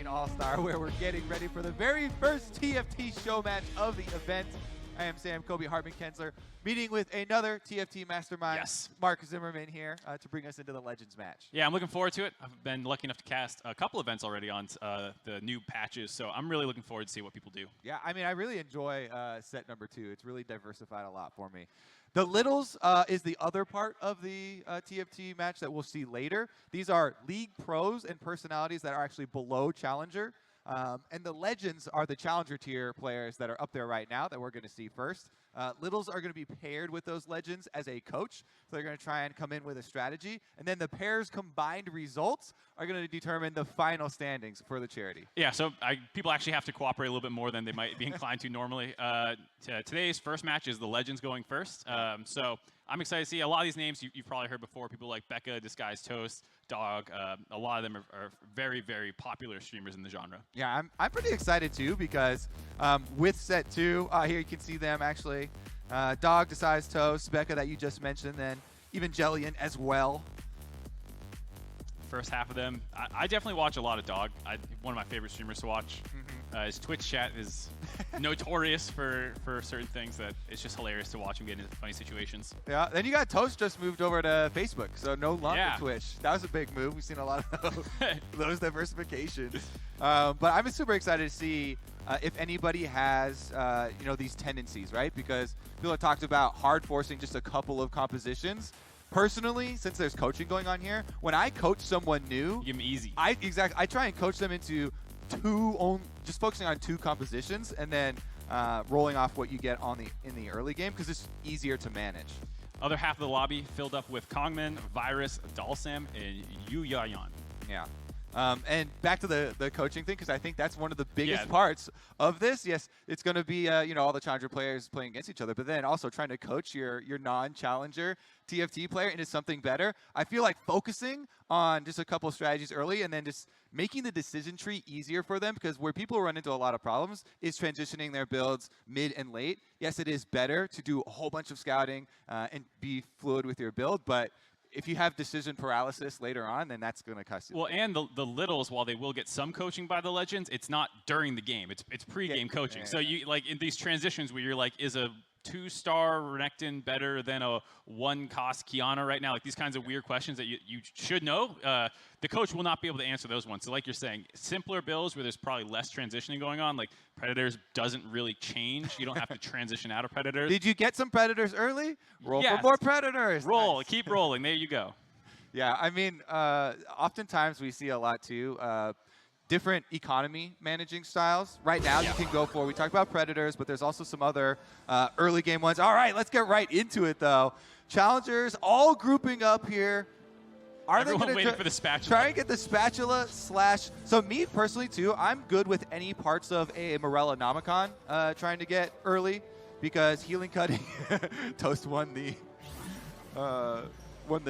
All-Star, where we're getting ready for the very first TFT show match of the event. I am Sam Kobe Hartman-Kensler, meeting with another TFT mastermind, Mark Zimmerman here, to bring us into the Legends match. Yeah, I'm looking forward to it. I've been lucky enough to cast a couple events already on the new patches, so I'm really looking forward to see what people do. Yeah, I mean, I really enjoy set number 2. It's really diversified a lot for me. The Littles is the other part of the TFT match that we'll see later. These are league pros and personalities that are actually below Challenger. And the Legends are the Challenger tier players that are up there right now that we're going to see first. Littles are going to be paired with those Legends as a coach. So they're going to try and come in with a strategy. And then the pairs' combined results are going to determine the final standings for the charity. Yeah, so people actually have to cooperate a little bit more than they might be inclined to normally. Today's first match is the Legends going first. So I'm excited to see a lot of these names you've probably heard before. People like Becca, Disguised Toast, Dog. A lot of them are very, very popular streamers in the genre. Yeah, I'm pretty excited too because with set 2, here you can see them actually. Dog, Disguised Toast, Becca that you just mentioned, then Evangelion as well. First half of them. I definitely watch a lot of Dog. One of my favorite streamers to watch. His Twitch chat is notorious for certain things that it's just hilarious to watch him get into funny situations. Yeah, then you got Toast just moved over to Facebook, so no longer Twitch. That was a big move. We've seen a lot of those diversifications. But I'm super excited to see if anybody has these tendencies, right? Because people have talked about hard forcing just a couple of compositions. Personally, since there's coaching going on here, when I coach someone new, you give them easy. I try and coach them into just focusing on 2 compositions and then rolling off what you get in the early game because it's easier to manage. Other half of the lobby filled up with Kongmen, Virus, Dalsam, and YuYuanYuan. Yeah. And back to the coaching thing, because I think that's one of the biggest parts of this. Yes, it's going to be all the Challenger players playing against each other, but then also trying to coach your non-Challenger TFT player into something better. I feel like focusing on just a couple strategies early and then just making the decision tree easier for them, because where people run into a lot of problems is transitioning their builds mid and late. Yes, it is better to do a whole bunch of scouting and be fluid with your build, but if you have decision paralysis later on, then that's going to cost you. Well, and the Littles, while they will get some coaching by the Legends, it's not during the game. It's pre-game coaching. So you like in these transitions where you're like, is a 2-star Renekton better than a 1-cost Kiana right now? Like these kinds of weird questions that you should know. The coach will not be able to answer those ones. So like you're saying, simpler builds where there's probably less transitioning going on, like Predators doesn't really change. You don't have to transition out of Predators. Did you get some Predators early? Roll for more Predators. Roll. Nice. Keep rolling. There you go. Yeah, I mean, oftentimes we see a lot too. Different economy managing styles. Right now you can go for, we talked about Predators, but there's also some other early game ones. All right, let's get right into it though. Challengers all grouping up here. Everyone waiting for the spatula. Try and get the spatula / so me personally too, I'm good with any parts of a Morella Nomicon trying to get early, because healing cutting, Toast won the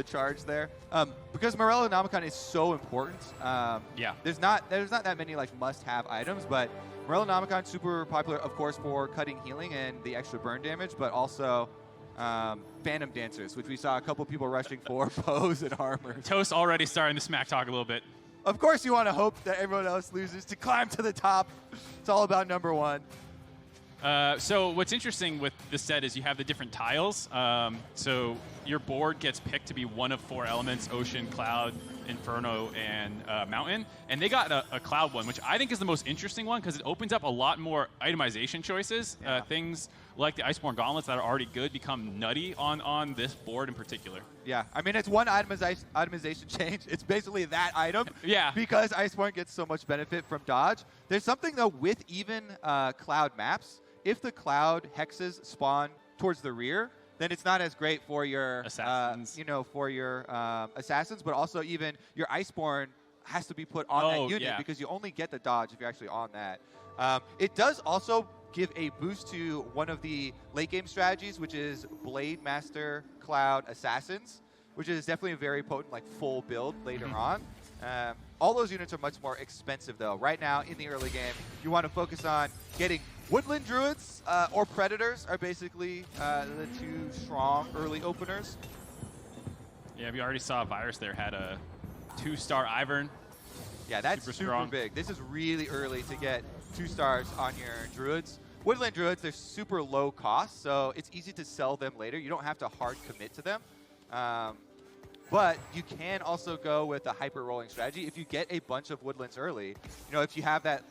charge there. Because Morella Nomicon is so important. There's not that many like must-have items, but Morella Nomicon super popular, of course, for cutting healing and the extra burn damage, but also Phantom Dancers, which we saw a couple people rushing for, bows and armor. Toast already starting to smack talk a little bit. Of course you want to hope that everyone else loses to climb to the top. It's all about number 1. So what's interesting with this set is you have the different tiles. So your board gets picked to be one of 4 elements: Ocean, Cloud, Inferno, and Mountain. And they got a Cloud one, which I think is the most interesting one because it opens up a lot more itemization choices. Things like the Iceborne Gauntlets that are already good become nutty on this board in particular. Yeah, I mean, it's one itemization change. It's basically that item. Because Iceborne gets so much benefit from dodge. There's something, though, with even Cloud maps. If the Cloud hexes spawn towards the rear, then it's not as great for your assassins. Assassins, but also even your Iceborne has to be put on that unit because you only get the dodge if you're actually on that. It does also give a boost to one of the late game strategies, which is Blade Master Cloud Assassins, which is definitely a very potent like full build later on. All those units are much more expensive though. Right now in the early game, you want to focus on getting Woodland Druids or Predators are basically the 2 strong early openers. Yeah, we already saw Virus there had a 2-star Ivern. Yeah, that's super big. This is really early to get 2 stars on your druids. Woodland druids, they're super low cost, so it's easy to sell them later. You don't have to hard commit to them. But you can also go with a hyper rolling strategy. If you get a bunch of woodlands early, if you have that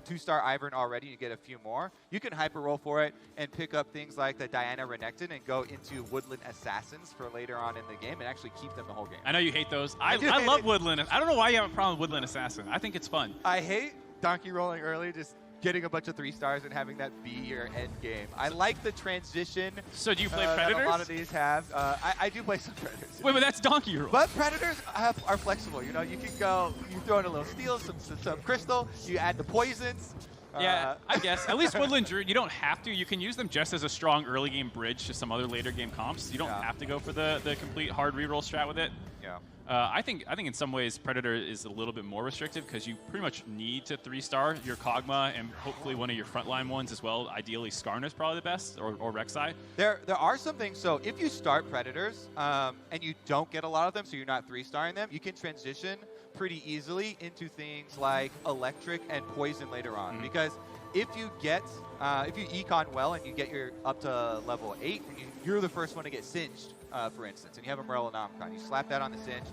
2-star Ivern already, you get a few more, you can hyper roll for it and pick up things like the Diana Renekton and go into Woodland Assassins for later on in the game and actually keep them the whole game. I know you hate those. I love Woodland. I don't know why you have a problem with Woodland Assassin. I think it's fun. I hate donkey rolling early, just getting a bunch of 3 stars and having that be your end game. I like the transition. So do you play Predators? That a lot of these have. I do play some Predators. Wait, but that's donkey roll. But Predators are flexible. You can go, you throw in a little steel, some crystal, you add the poisons. Yeah, I guess. At least Woodland Druid, you don't have to. You can use them just as a strong early game bridge to some other later game comps. You don't have to go for the complete hard reroll strat with it. Yeah. I think in some ways Predator is a little bit more restrictive because you pretty much need to 3-star your Kog'Maw and hopefully one of your frontline ones as well. Ideally, Skarner's probably the best, or Rek'Sai. There are some things. So if you start Predators and you don't get a lot of them, so you're not 3-starring them, you can transition pretty easily into things like Electric and Poison later on. Because if you econ well and you get up to level 8, you're the first one to get singed. For instance, and you have a Morellonomicon. You slap that on the Singe.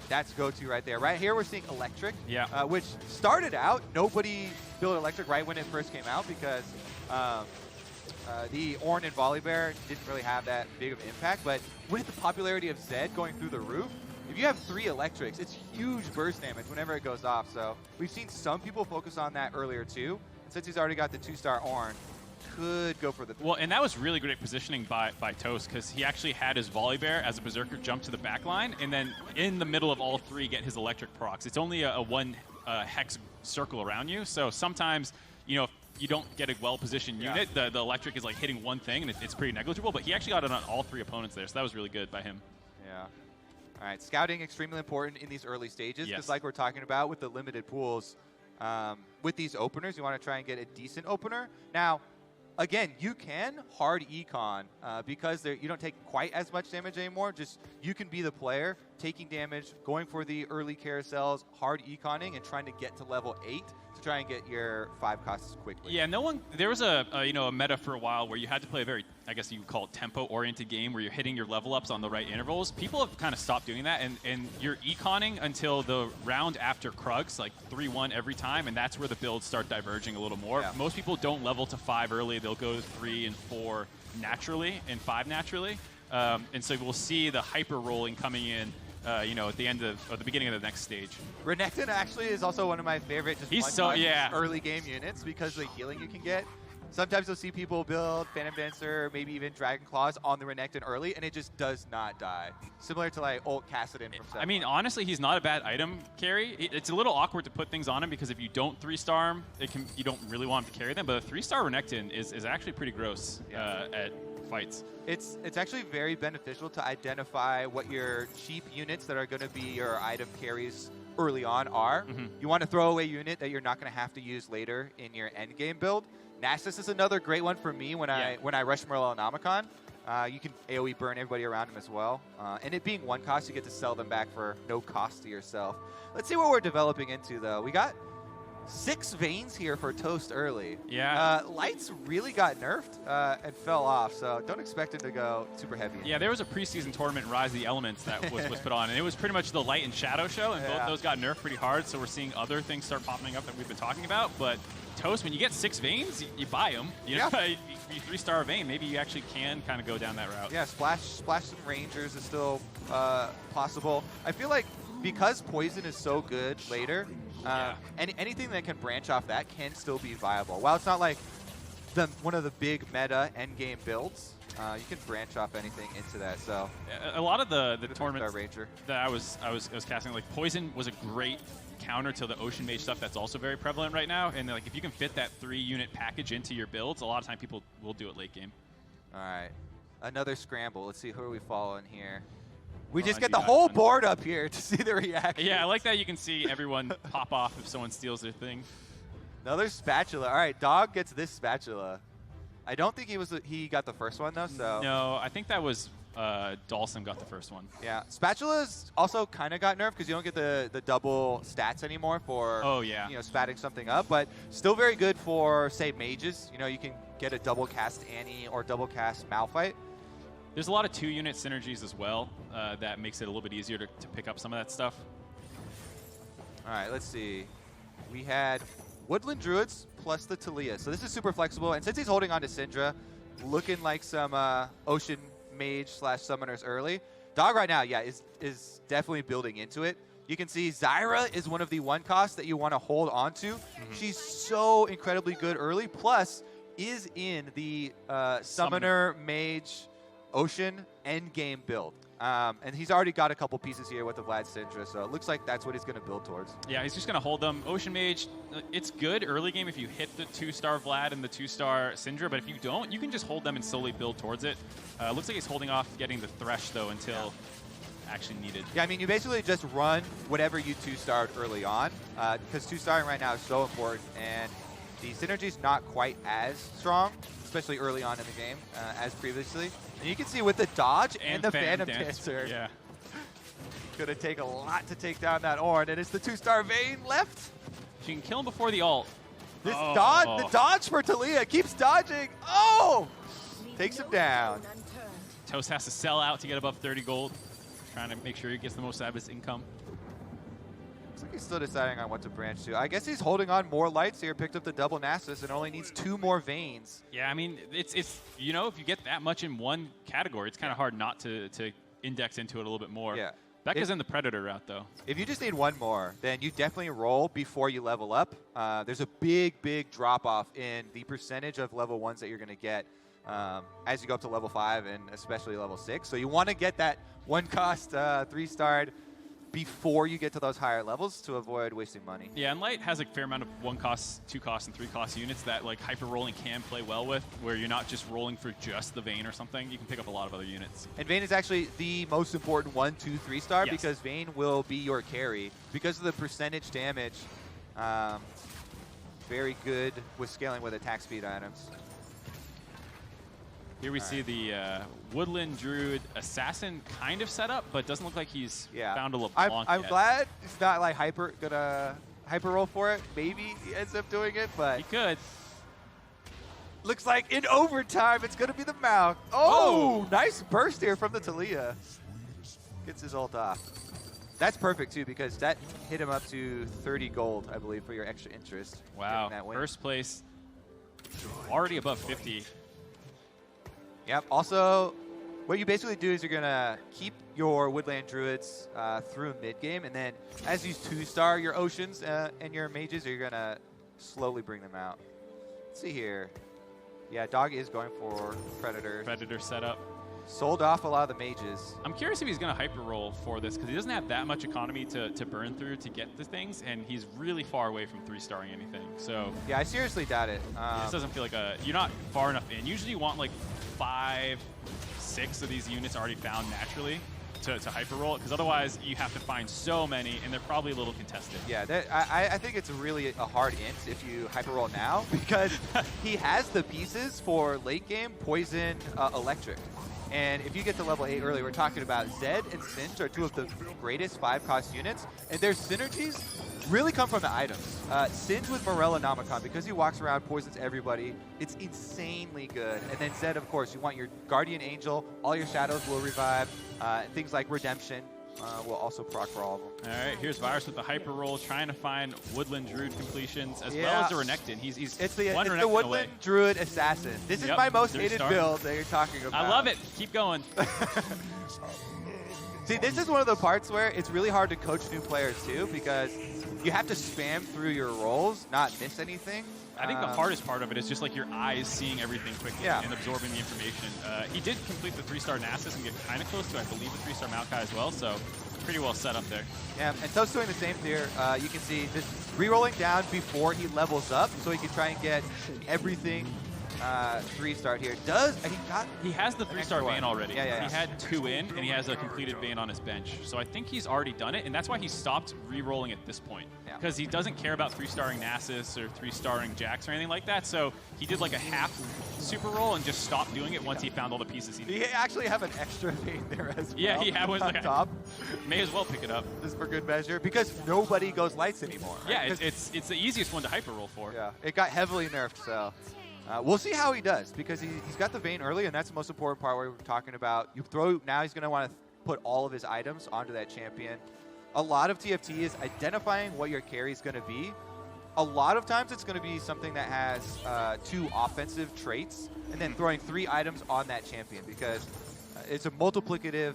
That's go-to right there. Right here, we're seeing Electric, which started out, nobody built Electric right when it first came out because the Ornn and Volibear didn't really have that big of an impact. But with the popularity of Zed going through the roof, if you have 3 Electrics, it's huge burst damage whenever it goes off. So we've seen some people focus on that earlier too. And since he's already got the 2-star Ornn, could go for the 3. Well, and that was really great positioning by Toast because he actually had his Volibear as a Berserker jump to the back line and then in the middle of all 3 get his electric procs. It's only a 1 hex circle around you, so sometimes, if you don't get a well-positioned unit, the electric is like hitting one thing and it's pretty negligible, but he actually got it on all 3 opponents there, so that was really good by him. Yeah. All right, scouting extremely important in these early stages because like we're talking about with the limited pools, with these openers, you want to try and get a decent opener. Now, again, you can hard econ because you don't take quite as much damage anymore. Just you can be the player taking damage, going for the early carousels, hard econing, and trying to get to level 8 to try and get your 5 costs quickly. Yeah, there was a meta for a while where you had to play a very, I guess you would call it tempo-oriented game where you're hitting your level ups on the right intervals. People have kind of stopped doing that, and you're econing until the round after Krugs, like 3-1 every time, and that's where the builds start diverging a little more. Yeah. Most people don't level to 5 early. They'll go to 3 and 4 naturally and 5 naturally. And so we'll see the hyper rolling coming in at the end of the beginning of the next stage. Renekton actually is also one of my favorite early game units because the healing you can get. Sometimes you'll see people build Phantom Dancer, maybe even Dragon Claws on the Renekton early, and it just does not die. Similar to like old Kassadin from 7. I mean, honestly, he's not a bad item carry. It's a little awkward to put things on him because if you don't 3-star him, you don't really want him to carry them. But a 3-star Renekton is actually pretty gross at fights. It's actually very beneficial to identify what your cheap units that are going to be your item carries early on are. You want to throw away unit that you're not going to have to use later in your end game build. Nasus is another great one for me when I rush Morellonomicon. You can AoE burn everybody around him as well. And it being 1 cost, you get to sell them back for no cost to yourself. Let's see what we're developing into, though. We got 6 veins here for Toast early. Yeah. Lights really got nerfed and fell off, so don't expect him to go super heavy. Yeah, there was a preseason tournament, Rise of the Elements, that was put on, and it was pretty much the Light and Shadow show, and both those got nerfed pretty hard, so we're seeing other things start popping up that we've been talking about, but Toast, when you get 6 veins, you buy them. You 3-star a vein, maybe you actually can kind of go down that route. Yeah, splash some Rangers is still possible. I feel like because Poison is so good later, anything that can branch off that can still be viable. While it's not like one of the big meta endgame builds, you can branch off anything into that. So a lot of the tournaments that I was casting, like Poison was a great counter to the Ocean Mage stuff that's also very prevalent right now. And like if you can fit that 3-unit package into your builds, a lot of time people will do it late game. All right, another scramble. Let's see who are we following here. We just get the whole board up here to see the reaction. Yeah, I like that you can see everyone pop off if someone steals their thing. Another spatula. All right, Dog gets this spatula. I don't think he got the first one though. So no, I think that was Dalsam got the first one. Yeah, Spatula's also kind of got nerfed because you don't get the double stats anymore for spatting something up, but still very good for, say, mages. You know, you can get a double cast Annie or double cast Malphite. There's a lot of 2-unit synergies as well that makes it a little bit easier to pick up some of that stuff. All right, let's see. We had Woodland Druids plus the Talia. So this is super flexible. And since he's holding on to Syndra, looking like some Ocean Mage / Summoners early, Dog right now, yeah, is definitely building into it. You can see Zyra is one of the 1 costs that you want to hold on to. She's so incredibly good early, plus is in the Summoner, Mage, Ocean endgame build. And he's already got a couple pieces here with the Vlad Syndra, so it looks like that's what he's going to build towards. Yeah, he's just going to hold them. Ocean Mage, it's good early game if you hit the 2-star Vlad and the 2-star Syndra, but if you don't, you can just hold them and slowly build towards it. Looks like he's holding off getting the Thresh, though, until actually needed. Yeah, I mean, you basically just run whatever you 2-starred early on, because 2-starring right now is so important, and the synergy's not quite as strong, especially early on in the game, as previously. And you can see with the dodge and the Phantom Dancer, yeah, going to take a lot to take down that Ornn, and it's the 2-star Vayne left. She can kill him before the ult. This dodge, the dodge for Talia keeps dodging. Oh! Takes him down. Toast has to sell out to get above 30 gold, trying to make sure he gets the most out of his income. Looks like he's still deciding on what to branch to. I guess he's holding on more lights here, picked up the double Nasus, and only needs 2 more Vaynes. Yeah, I mean, it's you know, if you get that much in one category, it's kind of hard not to index into it a little bit more. Yeah. Becca's in the Predator route, though. If you just need 1 more, then you definitely roll before you level up. There's a big, big drop-off in the percentage of level 1s that you're going to get as you go up to level 5 and especially level 6. So you want to get that 1-cost 3-starred before you get to those higher levels to avoid wasting money. Yeah, and Light has a fair amount of 1-cost, 2-cost, and 3-cost units that like hyper rolling can play well with, where you're not just rolling for just the Vayne or something. You can pick up a lot of other units. And Vayne is actually the most important 1, 2, 3-star because Vayne will be your carry because of the percentage damage. Very good with scaling with attack speed items. Here we see the Woodland Druid Assassin kind of set up, but doesn't look like he's found a LeBlanc I'm yet. glad he's not like gonna hyper roll for it. Maybe he ends up doing it, but he could. Looks like in overtime it's gonna be the Mouth. Oh, nice burst here from the Talia. Gets his ult off. That's perfect too because that hit him up to 30 gold, I believe, for your extra interest. Wow, first place, already above 50. Yep. Also, what you basically do is you're going to keep your Woodland Druids through mid-game, and then as you 2-star your Oceans and your Mages, you're going to slowly bring them out. Let's see here. Yeah, Dog is going for Predator. Predator setup. Sold off a lot of the Mages. I'm curious if he's going to hyper roll for this, because he doesn't have that much economy to burn through to get the things, and he's really far away from 3-starring anything. So yeah, I seriously doubt it. This doesn't feel like you're not far enough in. Usually you want like 5, 6 of these units already found naturally to hyper roll it, because otherwise you have to find so many, and they're probably a little contested. Yeah, I think it's really a hard int if you hyper roll now, because he has the pieces for late game poison, electric. And if you get to level 8 early, we're talking about Zed and Singe are 2 of the greatest 5-cost units, and their synergies really come from the items. Singe with Morella Nomicon, because he walks around, poisons everybody, it's insanely good. And then Zed, of course, you want your Guardian Angel, all your shadows will revive, things like Redemption will also proc for all of them. All right, here's Virus with the hyper roll, trying to find Woodland Druid completions, as well as the Renekton. It's the Woodland away. Druid Assassin. This is my most hated build that you're talking about. I love it. Keep going. See, this is one of the parts where it's really hard to coach new players too, because you have to spam through your rolls, not miss anything. I think the hardest part of it is just like your eyes seeing everything quickly and absorbing the information. He did complete the 3-star Nasus and get kind of close to, I believe, the 3-star Maokai as well, so pretty well set up there. Yeah, and Toast's doing the same here. You can see this re-rolling down before he levels up, so he can try and get everything 3-star here. He has the 3-star Vayne already. Yeah. He had 2 in, and he has a completed Vayne on his bench. So I think he's already done it, and that's why he stopped re-rolling at this point. Because he doesn't care about 3-starring Nasus or 3-starring Jax or anything like that. So he did like a half super roll and just stopped doing it once he found all the pieces he needed. He actually have an extra Vayne there as well. Yeah, he had one on top. May as well pick it up. Just for good measure, because nobody goes lights anymore. Right? Yeah, it's the easiest one to hyper roll for. Yeah, it got heavily nerfed, so we'll see how he does, because he's got the Vayne early, and that's the most important part where we're talking about. Now he's going to want to put all of his items onto that champion. A lot of TFT is identifying what your carry is going to be. A lot of times it's going to be something that has 2 offensive traits, and then throwing 3 items on that champion, because it's a multiplicative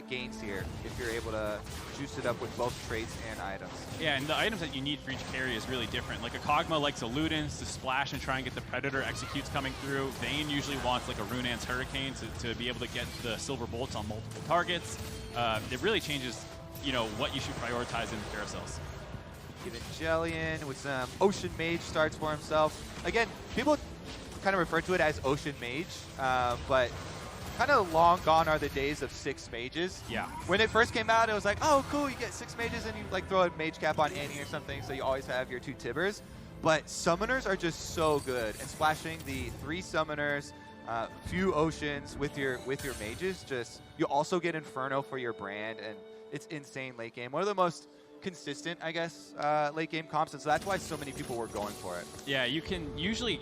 gains here if you're able to juice it up with both traits and items. Yeah, and the items that you need for each carry is really different. Like a Kog'Maw likes a Ludens to splash and try and get the Predator executes coming through. Vayne usually wants like a Runaan's Hurricane to be able to get the Silver Bolts on multiple targets. It really changes, what you should prioritize in the carousels. Evangelion with some Ocean Mage starts for himself. Again, people kind of refer to it as Ocean Mage, but kind of long gone are the days of 6 mages. Yeah. When it first came out, it was like, oh, cool, you get 6 mages and you like throw a mage cap on Annie or something, so you always have your 2 Tibbers. But summoners are just so good, and splashing the 3 summoners, few oceans with your mages, you also get Inferno for your brand, and it's insane late game. One of the most consistent, I guess, late game comps, and so that's why so many people were going for it. Yeah, you can usually,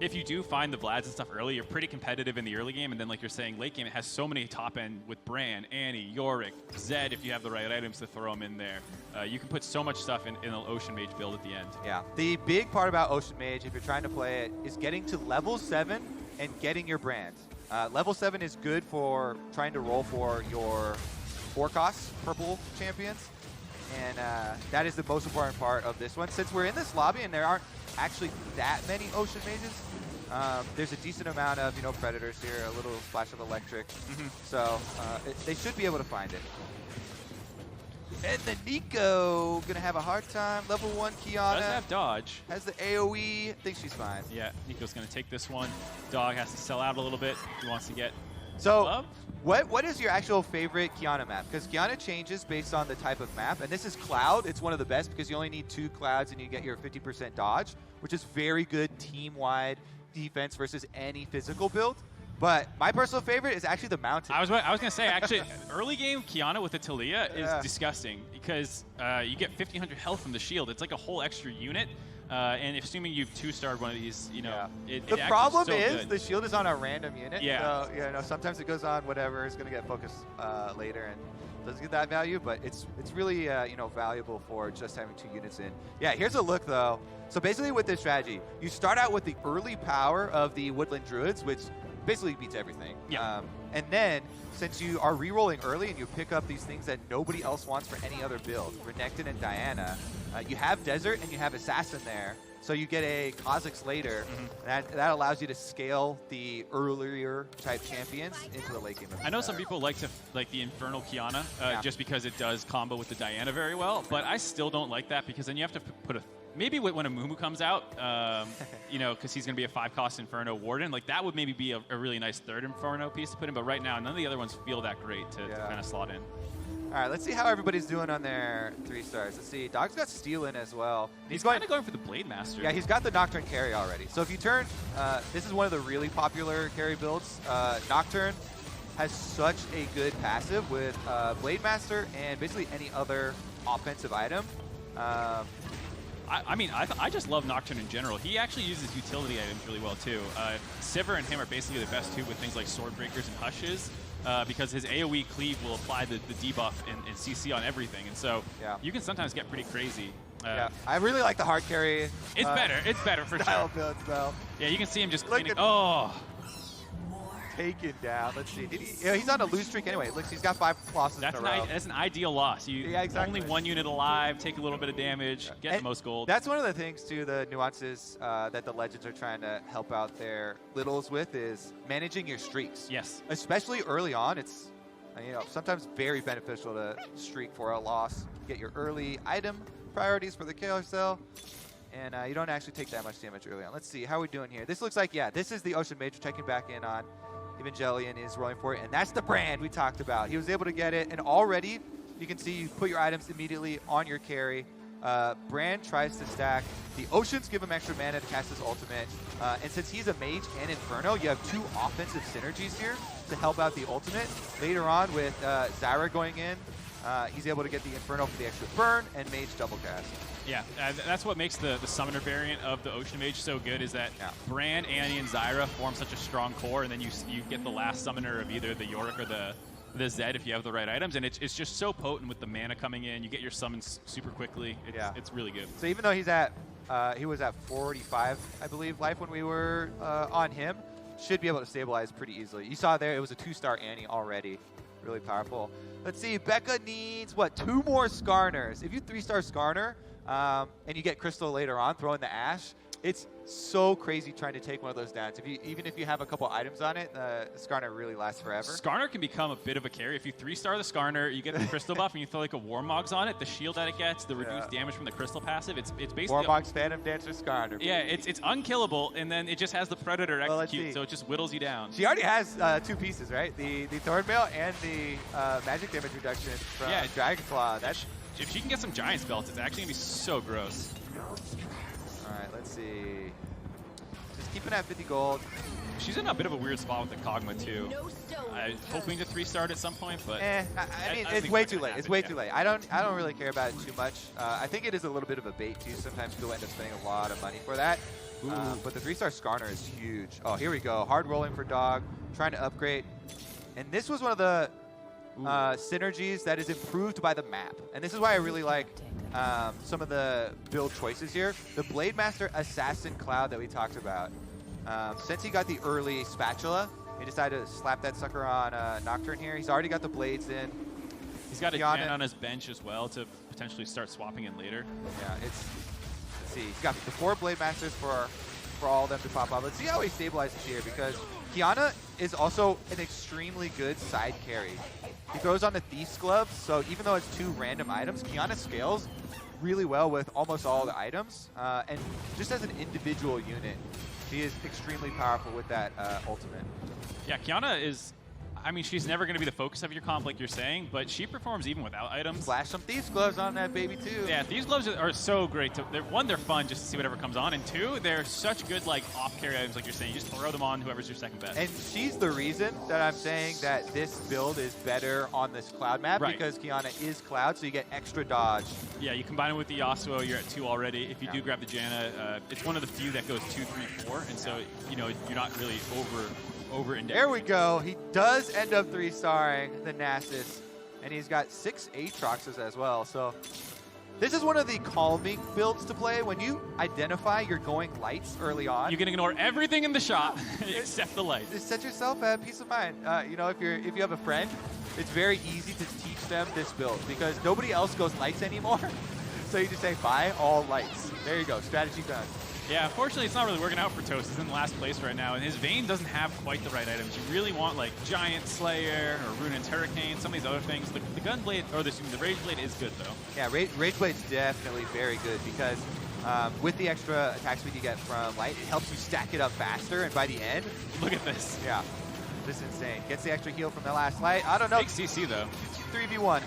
if you do find the Vlads and stuff early, you're pretty competitive in the early game, and then like you're saying, late game, it has so many top end with Bran, Annie, Yorick, Zed, if you have the right items to throw them in there. You can put so much stuff in an Ocean Mage build at the end. Yeah, the big part about Ocean Mage, if you're trying to play it, is getting to level 7 and getting your brand. Level 7 is good for trying to roll for your 4-cost purple champions. And that is the most important part of this one. Since we're in this lobby and there aren't actually that many Ocean Mages, there's a decent amount of, Predators here, a little splash of electric. So they should be able to find it. And the Nico gonna have a hard time. Level 1 Kiana. Doesn't have dodge. Has the AoE. Thinks she's fine. Yeah, Nico's gonna take this one. Dog has to sell out a little bit. He wants to get love. What is your actual favorite Kiana map? Because Kiana changes based on the type of map, and this is Cloud. It's one of the best because you only need 2 Clouds and you get your 50% dodge, which is very good team-wide defense versus any physical build. But my personal favorite is actually the Mountain. I was going to say, actually, early game Kiana with the Talia is disgusting because you get 1,500 health from the shield. It's like a whole extra unit. And assuming you've 2-starred one of these, the problem is the shield is on a random unit. Yeah. So, sometimes it goes on whatever is going to get focused later and doesn't get that value, but it's really, valuable for just having 2 units in. Yeah, here's a look, though. So basically with this strategy, you start out with the early power of the Woodland Druids, which basically beats everything. Yeah. And then, since you are re-rolling early and you pick up these things that nobody else wants for any other build, Renekton and Diana, you have Desert and you have Assassin there, so you get a Kha'Zix later. That allows you to scale the earlier type champions into the late game. I know some people like the Infernal Kiana just because it does combo with the Diana very well, but I still don't like that because then you have to put a maybe when a Mumu comes out, because he's going to be a 5-cost Inferno Warden, like that would maybe be a really nice 3rd Inferno piece to put in. But right now, none of the other ones feel that great to kind of slot in. All right, let's see how everybody's doing on their 3 stars. Let's see. Dog's got Steel in as well. He's kind of going for the Blade Master. Yeah, he's got the Nocturne carry already. So if you turn, this is one of the really popular carry builds. Nocturne has such a good passive with Blade Master and basically any other offensive item. I just love Nocturne in general. He actually uses utility items really well, too. Sivir and him are basically the best, too, with things like Sword Breakers and Hushes, because his AoE cleave will apply the debuff and CC on everything. And so you can sometimes get pretty crazy. I really like the hard carry. It's better. It's better for sure. Builds, though. Yeah, you can see him just cleaning. Taken down. Let's see. He's on a lose streak anyway. Looks, he's got 5 losses in a row. That's an ideal loss. Only 1 unit alive, take a little bit of damage, get the most gold. That's one of the things, too, the nuances that the Legends are trying to help out their littles with is managing your streaks. Yes. Especially early on, it's sometimes very beneficial to streak for a loss. Get your early item priorities for the carousel. and you don't actually take that much damage early on. Let's see, how are we doing here? This looks like, yeah, this is the Ocean Mage checking back in on. Evangelion is rolling for it, and that's the brand we talked about. He was able to get it, and already you can see you put your items immediately on your carry. Brand tries to stack. The Oceans give him extra mana to cast his ultimate, and since he's a mage and Inferno, you have 2 offensive synergies here to help out the ultimate. Later on with Zyra going in, he's able to get the Inferno for the extra burn and mage double cast. Yeah, that's what makes the Summoner variant of the Ocean Mage so good, is that Brand, Annie, and Zyra form such a strong core, and then you get the last Summoner of either the Yorick or the Zed if you have the right items, and it's just so potent with the mana coming in. You get your summons super quickly. It's really good. So even though he's at, he was at 45, I believe, life when we were on him, should be able to stabilize pretty easily. You saw there, it was a 2-star Annie already. Really powerful. Let's see, Becca needs, what, 2 more Skarners. If you 3-star Skarner, and you get Crystal later on, throw in the Ash, it's so crazy trying to take one of those down. Even if you have a couple items on it, the Skarner really lasts forever. Skarner can become a bit of a carry. If you 3-star the Skarner, you get the Crystal buff, and you throw like a Warmogs on it, the shield that it gets, the reduced damage from the Crystal passive, it's basically... Warmogs, Phantom Dancer, Skarner. Yeah, it's unkillable, and then it just has the Predator execute, so it just whittles you down. She already has 2 pieces, right? The Thornmail and the magic damage reduction from Dragon Claw. If she can get some Giant Spells, it's actually going to be so gross. Alright, let's see. Just keeping at 50 gold. She's in a bit of a weird spot with the Kongmen, too. Hoping to 3-star it at some point, but... I mean, it's way too late. It's way too late. I don't really care about it too much. I think it is a little bit of a bait, too. Sometimes people end up spending a lot of money for that. But the 3-star Skarner is huge. Oh, here we go. Hard rolling for Dog. Trying to upgrade. And this was one of the... synergies that is improved by the map. And this is why I really like some of the build choices here. The Blade Master Assassin Cloud that we talked about. Since he got the early Spatula, he decided to slap that sucker on Nocturne here. He's already got the blades in. He's got a Gen on his bench as well to potentially start swapping in later. Yeah, let's see. He's got the 4 Blade Masters for all of them to pop up. Let's see how he stabilizes here, because Qiyana is also an extremely good side carry. He throws on the Thief's Gloves, so even though it's 2 random items, Qiyana scales really well with almost all the items. And just as an individual unit, he is extremely powerful with that ultimate. Yeah, Qiyana is... I mean, she's never going to be the focus of your comp, like you're saying, but she performs even without items. Flash some Thieves Gloves on that baby, too. Yeah, Thieves Gloves are so great. One, they're fun just to see whatever comes on, and 2, they're such good like off-carry items, like you're saying. You just throw them on whoever's your second best. And she's the reason that I'm saying that this build is better on this Cloud map, because Qiyana is Cloud, so you get extra dodge. Yeah, you combine it with the Yasuo, you're at 2 already. If you do grab the Janna, it's one of the few that goes 2, 3, 4, and so you're not really over-indexing. There we go. He does end up 3-starring the Nasus, and he's got 6 Aatroxes as well. So this is one of the calming builds to play. When you identify you're going lights early on, you can ignore everything in the shop except the light. Just set yourself at peace of mind. If you have a friend, it's very easy to teach them this build because nobody else goes lights anymore. So you just say buy all lights. There you go. Strategy done. Yeah, unfortunately, it's not really working out for Toast. He's in last place right now, and his Vayne doesn't have quite the right items. You really want, like, Giant Slayer or Ruined Hurricane, some of these other things. The Gunblade, or the Rage Blade is good, though. Yeah, Rage Blade's definitely very good because with the extra attack speed you get from Light, it helps you stack it up faster, and by the end... Look at this. Yeah, this is insane. Gets the extra heal from the last Light. I don't know. Big CC, though. 3v1.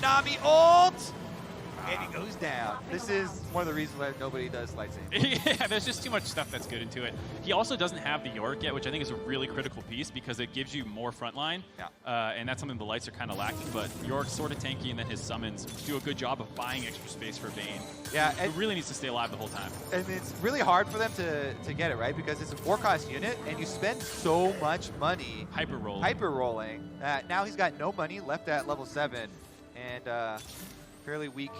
Nami ult! And he goes down. This is one of the reasons why nobody does lightsaber. Yeah, there's just too much stuff that's good into it. He also doesn't have the Yorick yet, which I think is a really critical piece because it gives you more frontline. Yeah. And that's something the lights are kind of lacking, but Yorick's sort of tanky, and then his summons do a good job of buying extra space for Vayne. Yeah. It really needs to stay alive the whole time. And it's really hard for them to get it, right? Because it's a 4-cost unit, and you spend so much money hyper rolling. Now he's got no money left at level 7, and fairly weak.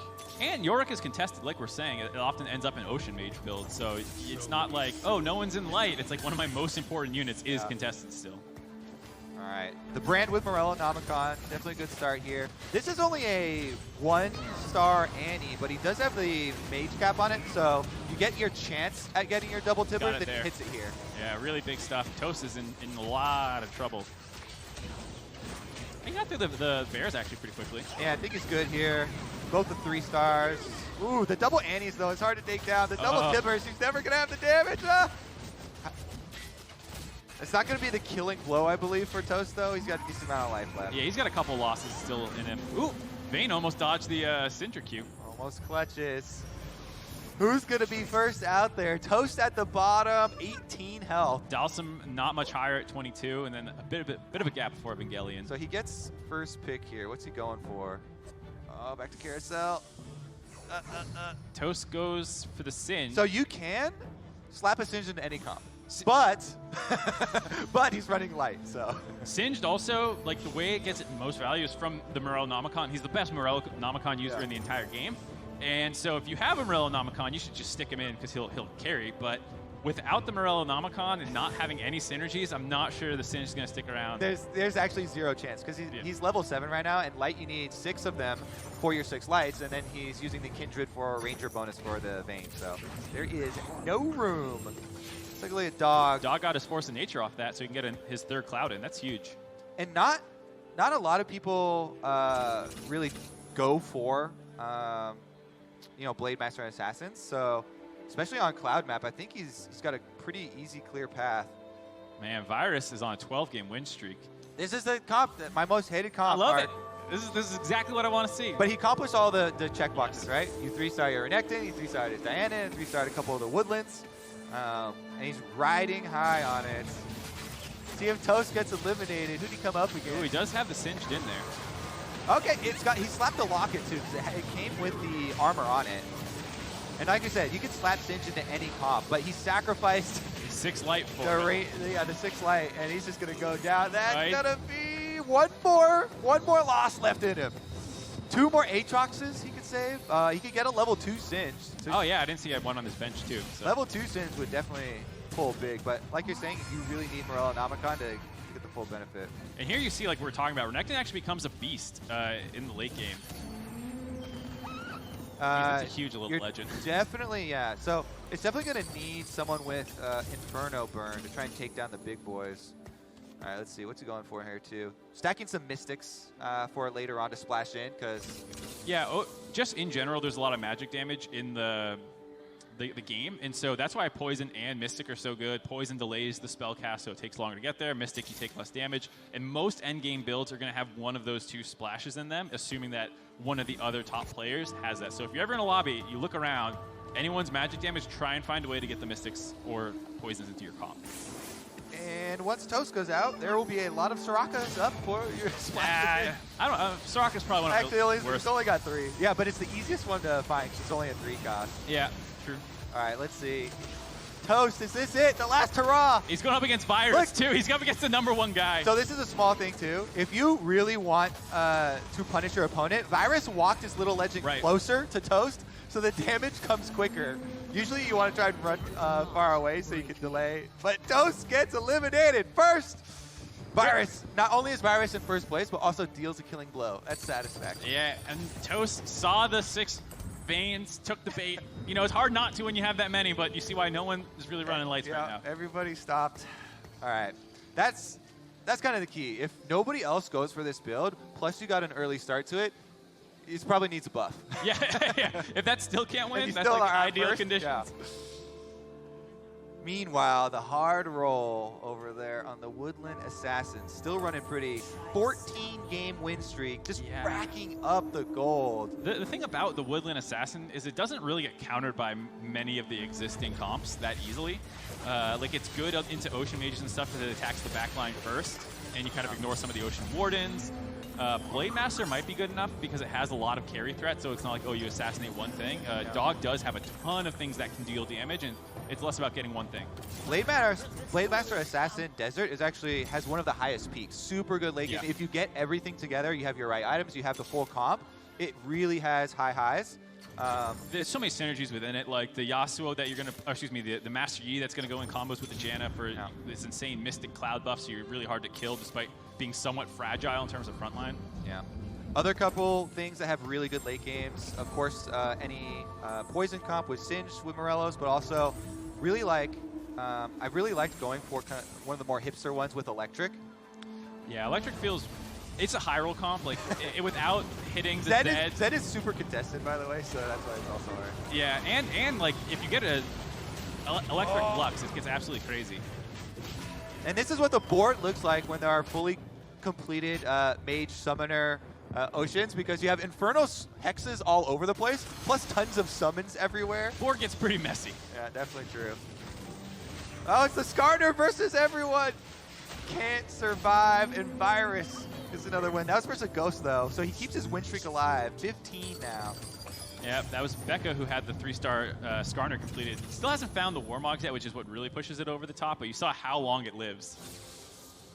And Yorick is contested, like we're saying. It often ends up in Ocean Mage build, so it's not like, oh, no one's in Light. It's like one of my most important units is contested still. All right. The brand with Morello Nomicon, definitely a good start here. This is only a 1-star Annie, but he does have the mage cap on it, so you get your chance at getting your double tipper, then he hits it here. Yeah, really big stuff. Toast is in a lot of trouble. He got through the bears actually pretty quickly. Yeah, I think he's good here. Both the 3 stars. Ooh, the double annies, though, it's hard to take down. The double tippers, he's never going to have the damage. It's not going to be the killing blow, I believe, for Toast, though. He's got a decent amount of life left. Yeah, he's got a couple losses still in him. Ooh, Vayne almost dodged the Cinder Q. Almost clutches. Who's going to be first out there? Toast at the bottom, 18 health. Dalsam not much higher at 22, and then a bit of a gap before Evangelion. So he gets first pick here. What's he going for? Oh, back to Carousel. Toast goes for the Singe. So you can slap a Singe into any comp. But he's running light, so. Singed also, like the way it gets it most value is from the Morellonomicon. He's the best Morellonomicon user in the entire game. And so if you have a Morellonomicon, you should just stick him in because he'll carry. But without the Morellonomicon and not having any synergies, I'm not sure the Singe is going to stick around. There's actually zero chance because he's level 7 right now, and light you need 6 of them for your 6 lights, and then he's using the Kindred for a Ranger bonus for the Vayne. So there is no room. It's like a dog. Dog got his Force of Nature off that, so he can get his 3rd Cloud in. That's huge. And not a lot of people really go for Blade Master and Assassins. So especially on Cloud map, I think he's got a pretty easy, clear path. Man, Virus is on a 12-game win streak. This is the comp, my most hated comp. I love it. This is exactly what I want to see. But he accomplished all the check boxes, right? You 3-star your Renekton, you 3-starred his Diana, and 3-starred a couple of the Woodlands. And he's riding high on it. See if Toast gets eliminated. Who'd he come up against? Ooh, he does have the Singed in there. Okay, he slapped the locket too, because it came with the armor on it. And like I said, you can slap Singe into any comp, but he sacrificed 6 light for the 6 light, and he's just gonna go down. That's gonna be one more loss left in him. 2 more Aatroxes he could save. He could get a level 2 Singe. Oh yeah, I didn't see he had one on his bench too. So. Level 2 Singe would definitely pull big, but like you're saying, you really need Morellonomicon to get the full benefit. And here you see, like we're talking about, Renekton actually becomes a beast in the late game. It's a huge little legend. Definitely, yeah. So it's definitely going to need someone with Inferno Burn to try and take down the big boys. All right, let's see. What's he going for here, too? Stacking some Mystics for later on to splash in, because... Yeah, just in general, there's a lot of magic damage in the game, and so that's why Poison and Mystic are so good. Poison delays the spell cast, so it takes longer to get there. Mystic, you take less damage. And most endgame builds are going to have one of those 2 splashes in them, assuming that one of the other top players has that. So if you're ever in a lobby, you look around, anyone's magic damage, try and find a way to get the Mystics or Poisons into your comp. And once Toast goes out, there will be a lot of Sorakas up for your splash. I don't know. Soraka's probably one of the worst. It's only got 3. Yeah, but it's the easiest one to find because it's only a 3 cost. Yeah, true. All right, let's see. Toast, is this it? The last hurrah? He's going up against Virus, too. He's going up against the #1 guy. So this is a small thing, too. If you really want to punish your opponent, Virus walked his little legend closer to Toast, so the damage comes quicker. Usually you want to try and run far away so you can delay. But Toast gets eliminated first. Virus, not only is Virus in first place, but also deals a killing blow. That's satisfactory. Yeah, and Toast saw the 6 Vaynes, took the bait. You know, it's hard not to when you have that many, but you see why no one is really running lights right now. Everybody stopped. All right. That's kind of the key. If nobody else goes for this build, plus you got an early start to it, it probably needs a buff. Yeah. If that still can't win, that's like ideal conditions. Yeah. Meanwhile, the hard roll over there on the Woodland Assassins, still running pretty. 14-game win streak, just racking up the gold. The thing about the Woodland Assassin is it doesn't really get countered by many of the existing comps that easily. Like, it's good into Ocean Mages and stuff because it attacks the backline first, and you kind of ignore some of the Ocean Wardens. Blade Master might be good enough because it has a lot of carry threat, so it's not like, oh, you assassinate one thing. Dog does have a ton of things that can deal damage, and it's less about getting one thing. Blade Master Assassin Desert has one of the highest peaks. Super good late game. If you get everything together, you have your right items, you have the full comp, it really has high highs. There's so many synergies within it, like the Yasuo that you're going to, the Master Yi that's going to go in combos with the Janna for this insane Mystic Cloud buff, so you're really hard to kill despite being somewhat fragile in terms of frontline. Yeah. Other couple things that have really good late games, of course, any Poison comp with Singe with Morellos, but also really I really liked going for kind of one of the more hipster ones with Electric. Yeah, Electric feels It's a high roll comp, like without hitting the Zed is super contested, by the way, so that's why it's also hard. Yeah, and like if you get a electric Lux, it gets absolutely crazy. And this is what the board looks like when there are fully completed Mage Summoner Oceans, because you have Inferno Hexes all over the place, plus tons of summons everywhere. Board gets pretty messy. Yeah, definitely true. Oh, it's the Skarner versus everyone. Can't survive, and Virus is another win. That was versus a Ghost, though, so he keeps his win streak alive. 15 now. Yeah, that was Becca who had the 3-star Skarner completed. Still hasn't found the Warmogs yet, which is what really pushes it over the top, but you saw how long it lives.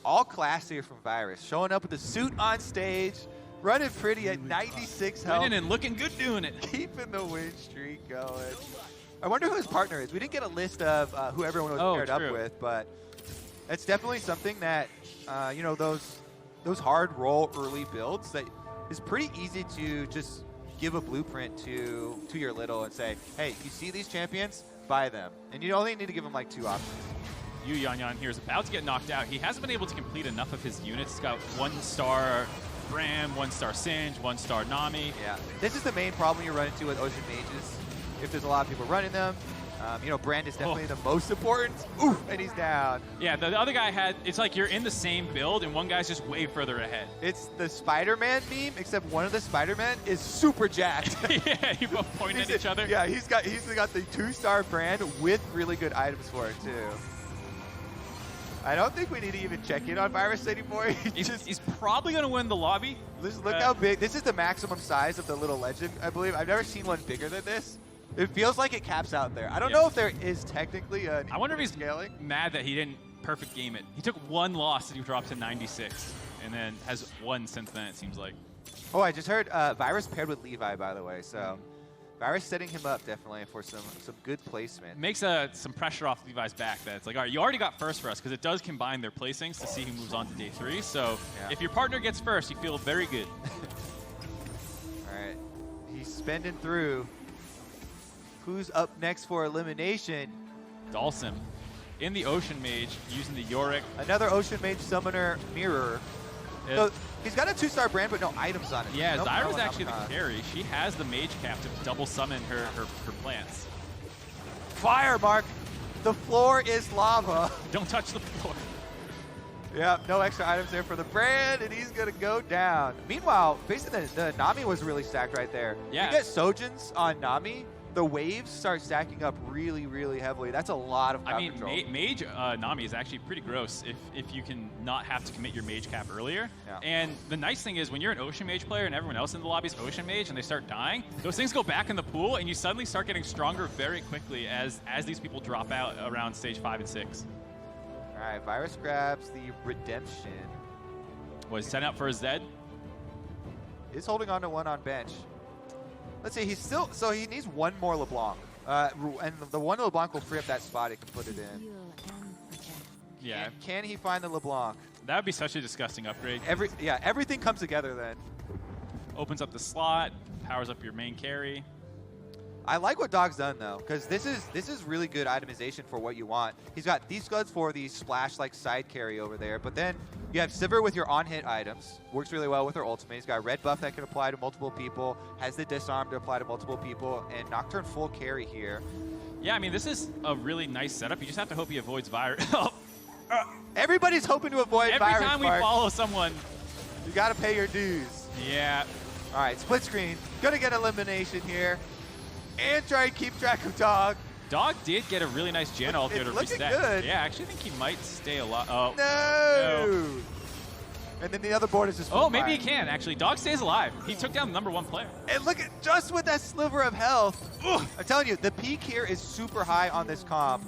All class here from Virus, showing up with the suit on stage, running pretty at 96 health. Winning and looking good doing it. Keeping the win streak going. I wonder who his partner is. We didn't get a list of who everyone was paired up with, but it's definitely something that, you know, those hard roll early builds that is pretty easy to just give a blueprint to your little and say, hey, you see these champions? Buy them. And you only need to give them like 2 options. YuYuanYuan here is about to get knocked out. He hasn't been able to complete enough of his units. He's got 1-star Bram, 1-star Singe, 1-star Nami. Yeah, this is the main problem you run into with Ocean Mages. If there's a lot of people running them, you know, Brand is definitely the most important. Oof, and he's down. Yeah, the other guy had, it's like you're in the same build and one guy's just way further ahead. It's the Spider-Man meme, except one of the Spider-Man is super jacked. Yeah, you both point at each other. Yeah, he's got the 2-star Brand with really good items for it, too. I don't think we need to even check in on Virus anymore. He's probably going to win the lobby. Just look how big. This is the maximum size of the little legend, I believe. I've never seen one bigger than this. It feels like it caps out there. I don't know if there is technically an I wonder if he's scaling. Mad that he didn't perfect game it. He took 1 loss and he dropped to 96, and then has won since then, it seems like. Oh, I just heard Virus paired with Levi, by the way. So Virus setting him up definitely for some good placement. Makes some pressure off Levi's back. That it's like, all right, you already got first for us, because it does combine their placings to see who moves on to day 3. So if your partner gets first, you feel very good. All right, he's spending through. Who's up next for elimination? Dalsam in the Ocean Mage using the Yorick. Another Ocean Mage Summoner Mirror. So he's got a 2-star Brand, but no items on it. Yeah, Zyra's actually the carry. She has the Mage Cap to double summon her plants. Fire, Mark. The floor is lava. Don't touch the floor. Yeah, no extra items there for the Brand, and he's going to go down. Meanwhile, basically the Nami was really stacked right there. Yeah. You get Sojins on Nami, the waves start stacking up really, really heavily. That's a lot of crowd control. Mage Nami is actually pretty gross if you can not have to commit your Mage Cap earlier. Yeah. And the nice thing is when you're an Ocean Mage player and everyone else in the lobby is Ocean Mage and they start dying, those things go back in the pool and you suddenly start getting stronger very quickly as these people drop out around stage 5 and 6. All right, Virus grabs the Redemption. Was setting up for a Zed. Is holding on to one on bench. Let's see, he's still, so he needs 1 more LeBlanc. And the 1 LeBlanc will free up that spot, he can put it in. Yeah. And can he find the LeBlanc? That would be such a disgusting upgrade. Everything comes together then. Opens up the slot, powers up your main carry. I like what Dog's done though, because this is really good itemization for what you want. He's got these goods for the splash like side carry over there, but then you have Sivir with your on-hit items. Works really well with her ultimate. He's got a red buff that can apply to multiple people, has the disarm to apply to multiple people, and Nocturne full carry here. Yeah, I mean, this is a really nice setup. You just have to hope he avoids Virus. Everybody's hoping to avoid Virus. Every time we follow someone. You got to pay your dues. Yeah. All right, split screen. Gonna get elimination here. And try and keep track of Dog. Dog did get a really nice gen ult there to reset. Good. Yeah, I actually think he might stay alive. Oh. No. And then the other board is just maybe he can, actually. Dog stays alive. He took down the #1 player. And look at, just with that sliver of health. I'm telling you, the peak here is super high on this comp.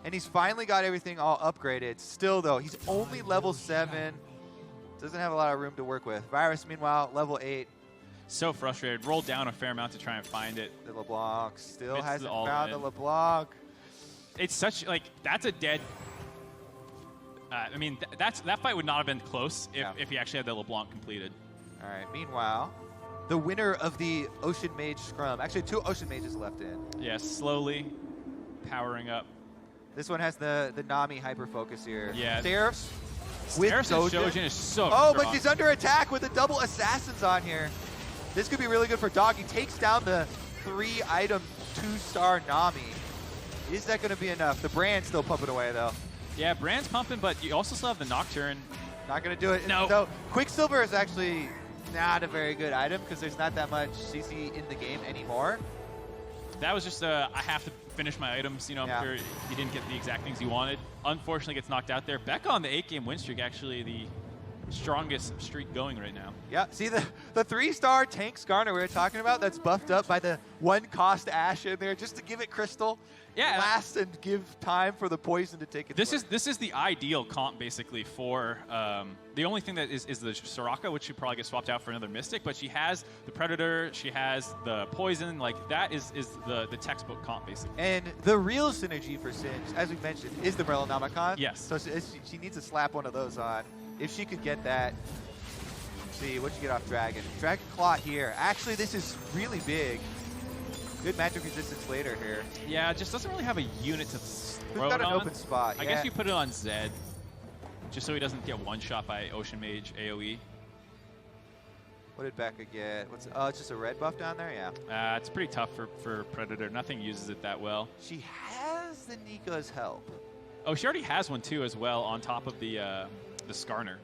And he's finally got everything all upgraded. Still, though, he's only level 7. Doesn't have a lot of room to work with. Virus, meanwhile, level 8. So frustrated. Rolled down a fair amount to try and find it. The LeBlanc still It's hasn't all found in. the LeBlanc. It's such, like, that's a dead... I mean, that fight would not have been close if he actually had the LeBlanc completed. All right, meanwhile, the winner of the Ocean Mage Scrum. Actually, 2 Ocean Mages left in. Yeah, slowly powering up. This one has the Nami hyper focus here. Yeah. with Shojin is so Oh, strong. but she's under attack with the double assassins on here. This could be really good for Dog. He takes down the 3-item 2-star Nami. Is that going to be enough? The Brand's still pumping away, though. Yeah, Brand's pumping, but you also still have the Nocturne. Not going to do it. No. So Quicksilver is actually not a very good item because there's not that much CC in the game anymore. That was just I have to finish my items. You know, I'm sure he didn't get the exact things he wanted. Unfortunately, gets knocked out there. Becca on the 8-game win streak, actually the strongest streak going right now. Yeah, see the 3-star tank Skarner we were talking about that's buffed up by the 1-cost Ashe in there just to give it Crystal. Yeah. Last and give time for the poison to take it. This is the ideal comp basically for the only thing that is the Soraka, which should probably get swapped out for another Mystic, but she has the Predator, she has the poison, like that is the textbook comp basically. And the real synergy for Singe, as we mentioned, is the Morellonomicon. Yes. So she needs to slap one of those on. If she could get that, let's see, what'd you get off Dragon? Dragon Claw here. Actually, this is really big. Good magic resistance later here. Yeah, it just doesn't really have a unit to throw We've got it an on. open spot. I guess you put it on Zed, just so he doesn't get one-shot by Ocean Mage AoE. What did Becca get? Oh, it's just a red buff down there? Yeah. It's pretty tough for Predator. Nothing uses it that well. She has the Nico's help. Oh, she already has one too as well on top of the Skarner.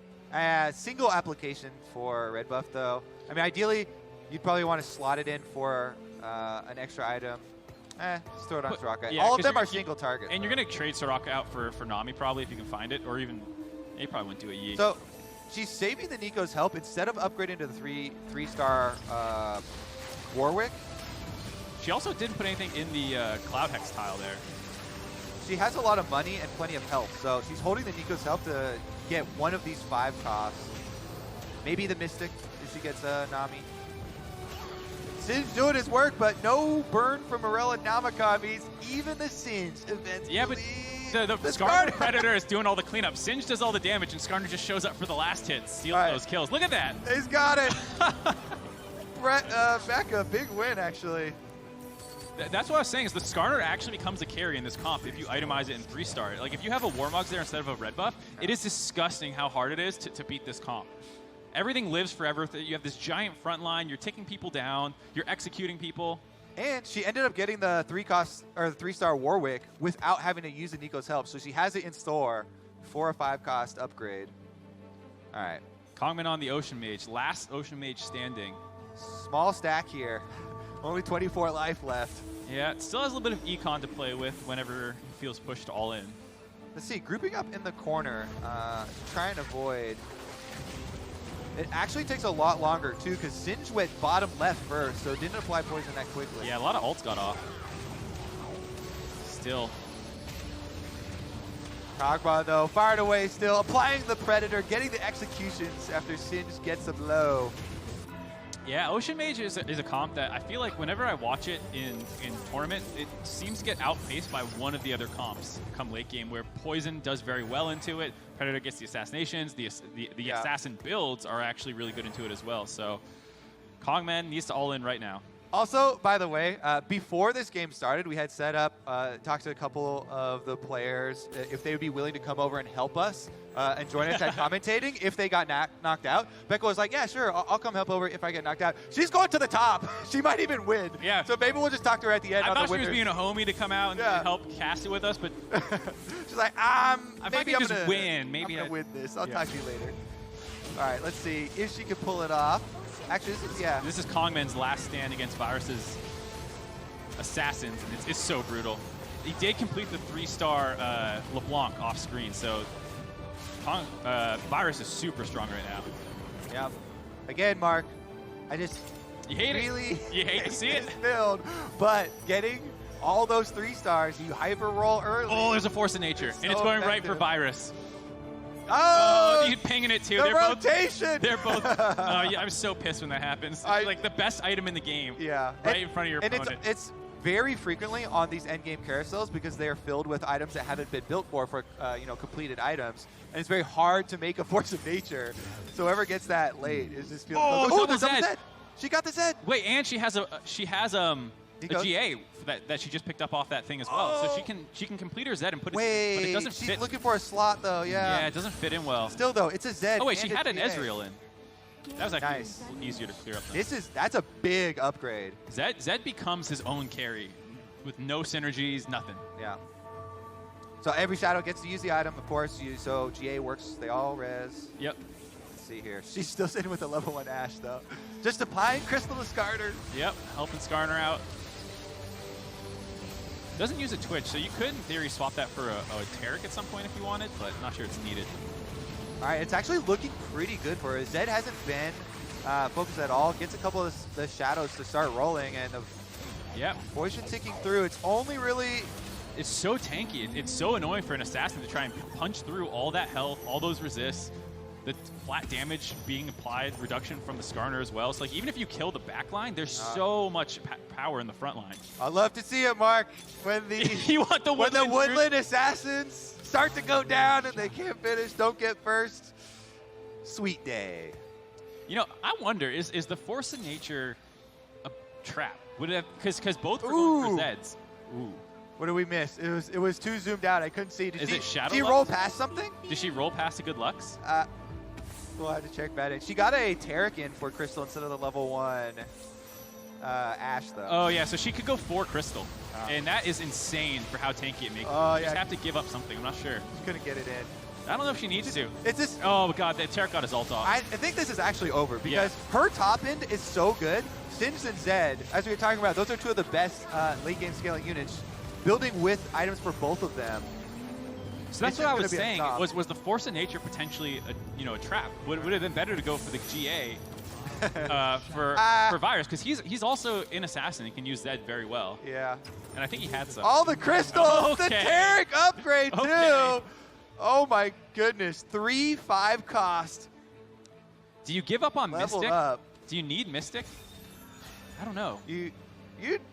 Single application for red buff though. I mean, ideally, you'd probably want to slot it in for an extra item. Just throw it on Soraka. Yeah, all of them are single targets. And you're going to trade Soraka out for Nami probably if you can find it, or even, you probably wouldn't do it Yi. So she's saving the Nico's help instead of upgrading to the 3-star Warwick. She also didn't put anything in the Cloud Hex tile there. She has a lot of money and plenty of health, so she's holding the Nico's help to get one of these 5 costs. Maybe the Mystic if she gets Nami. Singe doing his work, but no burn from Morellonomicon means even the Singe events. Yeah, but the Skarner Predator is doing all the cleanup. Singe does all the damage, and Skarner just shows up for the last hit, steals those kills. Look at that. He's got it. Becca, big win, actually. That's what I was saying, is the Skarner actually becomes a carry in this comp if you itemize it in 3-star. Like, if you have a Warmogs there instead of a red buff, it is disgusting how hard it is to beat this comp. Everything lives forever. You have this giant front line. You're taking people down. You're executing people. And she ended up getting the 3-star Warwick without having to use the Nico's help. So she has it in store for a 5-cost upgrade. All right. Kongmen on the Ocean Mage. Last Ocean Mage standing. Small stack here. Only 24 life left. Yeah, it still has a little bit of econ to play with whenever he feels pushed all in. Let's see. Grouping up in the corner. Try and avoid. It actually takes a lot longer, too, because Singe went bottom left first, so it didn't apply poison that quickly. Yeah, a lot of ults got off. Still. Kog'Maw, though, fired away still, applying the Predator, getting the executions after Singe gets him low. Yeah, Ocean Mage is a comp that I feel like whenever I watch it in tournament, it seems to get outpaced by one of the other comps come late game, where Poison does very well into it, Predator gets the assassinations, the assassin builds are actually really good into it as well. So Kongmen needs to all in right now. Also, by the way, before this game started, we had set up, talked to a couple of the players if they would be willing to come over and help us and join us at commentating if they got knocked out. Becca was like, yeah, sure, I'll come help over if I get knocked out. She's going to the top. She might even win. Yeah. So maybe we'll just talk to her at the end. I thought she was being a homie to come out and help cast it with us, but she's like, maybe I'm gonna win. Maybe I'm gonna win this. I'll talk to you later. All right, let's see if she can pull it off. Actually, this is Kongmen's last stand against Virus's assassins, and it's so brutal. He did complete the 3-star LeBlanc off screen, so Virus is super strong right now. Yep. Again, Mark, I just you hate to see it. Build, but getting all those 3-stars, you hyper roll early. Oh, there's a force of nature, and it's going right for Virus. Oh, he's pinging it too. The rotation. They're both. Yeah, I'm so pissed when that happens. Like the best item in the game. Yeah. Right in front of your opponent. And it's very frequently on these endgame carousels because they are filled with items that haven't been built for completed items, and it's very hard to make a force of nature. So whoever gets that late is just feeling. Oh, the double Zed. She got the Zed. Wait, and she has the the GA that she just picked up off that thing as well. So she can complete her Zed and put it. But it doesn't fit. She's looking for a slot though. Yeah. Yeah, it doesn't fit in well. Still though, it's a Zed. Oh wait, she and had an GA. Ezreal in. That was actually Nice. easier to clear up. That's a big upgrade. Zed becomes his own carry with no synergies, nothing. Yeah. So every shadow gets to use the item, of course. So GA works. They all res. Yep. Let's see here. She's still sitting with a level 1 Ashe though. Just applying Crystal to Skarner. Yep. Helping Skarner out. Doesn't use a Twitch, so you could in theory swap that for a Taric at some point if you wanted, but not sure it's needed. All right, it's actually looking pretty good for her. Zed hasn't been focused at all. Gets a couple of the shadows to start rolling, and the poison ticking through. It's only really... It's so tanky. It's so annoying for an assassin to try and punch through all that health, all those resists, the flat damage being applied, reduction from the Skarner as well. So like even if you kill the back line, there's so much power in the front line. I'd love to see it, Mark, when the you want the when the woodland assassins start to go down and they can't finish, don't get first. Sweet day. You know, I wonder, is the force of nature a trap? Would it have, because both were going for Zeds. Ooh. What did we miss? It was too zoomed out. I couldn't see. Is it Shadow Did she roll past something? Did she roll past a good Lux? We'll have to check that in. She got a Taric in for Crystal instead of the level 1 Ashe, though. Oh, yeah, so she could go 4 Crystal. And that is insane for how tanky it makes it. You just have to give up something. I'm not sure. She couldn't get it in. I don't know if she needs to. It's just... Oh, God, the Taric got his ult off. I think this is actually over because her top end is so good. Singed and Zed, as we were talking about, those are two of the best late game scaling units. Building with items for both of them. So that's what I was saying. Was the force of nature potentially a trap? Would it have been better to go for the GA for Virus? Because he's also an assassin. He can use Zed very well. Yeah. And I think he had some. All the crystals! The Taric upgrade too! Oh my goodness. 3/5 cost. Do you give up on Leveled Mystic? Up. Do you need Mystic? I don't know. You